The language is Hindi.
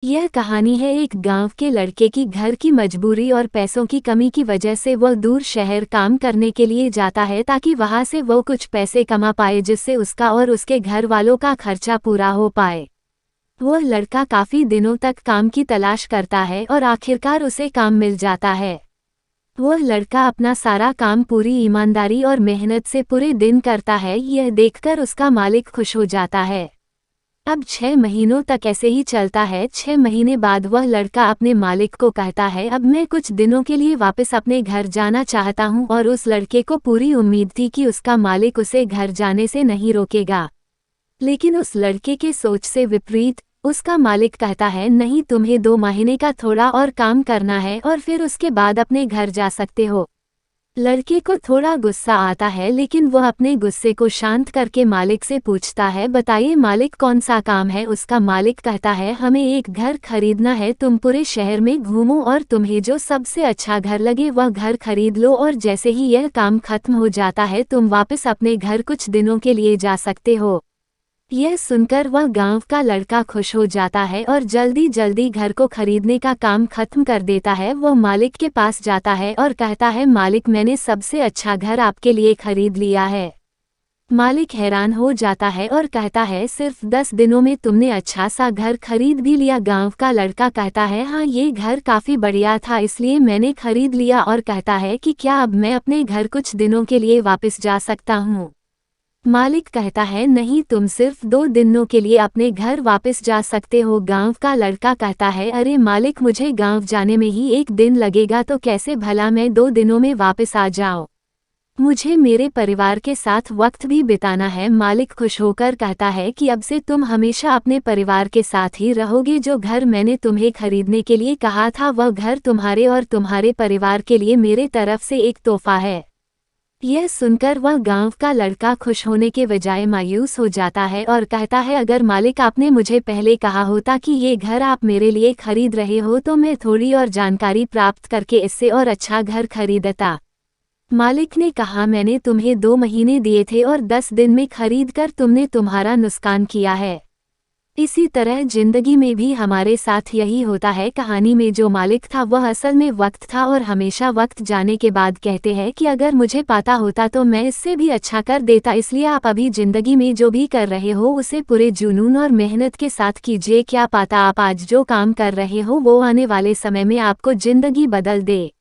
यह कहानी है एक गांव के लड़के की। घर की मजबूरी और पैसों की कमी की वजह से वह दूर शहर काम करने के लिए जाता है ताकि वहां से वो कुछ पैसे कमा पाए जिससे उसका और उसके घर वालों का खर्चा पूरा हो पाए। वह लड़का काफी दिनों तक काम की तलाश करता है और आखिरकार उसे काम मिल जाता है। वह लड़का अपना सारा काम पूरी ईमानदारी और मेहनत से पूरे दिन करता है। यह देखकर उसका मालिक खुश हो जाता है। अब 6 महीनों तक ऐसे ही चलता है। 6 महीने बाद वह लड़का अपने मालिक को कहता है, अब मैं कुछ दिनों के लिए वापस अपने घर जाना चाहता हूं। और उस लड़के को पूरी उम्मीद थी कि उसका मालिक उसे घर जाने से नहीं रोकेगा। लेकिन उस लड़के के सोच से विपरीत उसका मालिक कहता है, नहीं, तुम्हें 2 महीने का थोड़ा और काम करना है और फिर उसके बाद अपने घर जा सकते हो। लड़के को थोड़ा गुस्सा आता है, लेकिन वह अपने गुस्से को शांत करके मालिक से पूछता है, बताइए मालिक, कौन सा काम है। उसका मालिक कहता है, हमें एक घर खरीदना है। तुम पूरे शहर में घूमो और तुम्हें जो सबसे अच्छा घर लगे वह घर खरीद लो और जैसे ही यह काम खत्म हो जाता है तुम वापस अपने घर कुछ दिनों के लिए जा सकते हो। यह सुनकर वह गांव का लड़का खुश हो जाता है और जल्दी जल्दी घर को खरीदने का काम खत्म कर देता है। वह मालिक के पास जाता है और कहता है, मालिक, मैंने सबसे अच्छा घर आपके लिए खरीद लिया है। मालिक हैरान हो जाता है और कहता है, सिर्फ 10 दिनों में तुमने अच्छा सा घर खरीद भी लिया। गांव का लड़का कहता है, हाँ, ये घर काफी बढ़िया था इसलिए मैंने खरीद लिया। और कहता है कि क्या अब मैं अपने घर कुछ दिनों के लिए वापस जा सकता हूँ। मालिक कहता है, नहीं, तुम सिर्फ 2 दिनों के लिए अपने घर वापस जा सकते हो। गांव का लड़का कहता है, अरे मालिक, मुझे गांव जाने में ही 1 दिन लगेगा तो कैसे भला मैं 2 दिनों में वापस आ जाऊं। मुझे मेरे परिवार के साथ वक्त भी बिताना है। मालिक खुश होकर कहता है कि अब से तुम हमेशा अपने परिवार के साथ ही रहोगे। जो घर मैंने तुम्हें खरीदने के लिए कहा था वह घर तुम्हारे और तुम्हारे परिवार के लिए मेरे तरफ से एक तोहफा है। यह सुनकर वह गांव का लड़का खुश होने के बजाय मायूस हो जाता है और कहता है, अगर मालिक आपने मुझे पहले कहा होता कि ये घर आप मेरे लिए खरीद रहे हो तो मैं थोड़ी और जानकारी प्राप्त करके इससे और अच्छा घर खरीदता। मालिक ने कहा, मैंने तुम्हें 2 महीने दिए थे और 10 दिन में खरीद कर तुमने तुम्हारा नुकसान किया है। इसी तरह जिंदगी में भी हमारे साथ यही होता है। कहानी में जो मालिक था वह असल में वक्त था और हमेशा वक्त जाने के बाद कहते हैं कि अगर मुझे पता होता तो मैं इससे भी अच्छा कर देता। इसलिए आप अभी जिंदगी में जो भी कर रहे हो उसे पूरे जुनून और मेहनत के साथ कीजिए। क्या पता आप आज जो काम कर रहे हो वो आने वाले समय में आपको जिंदगी बदल दे।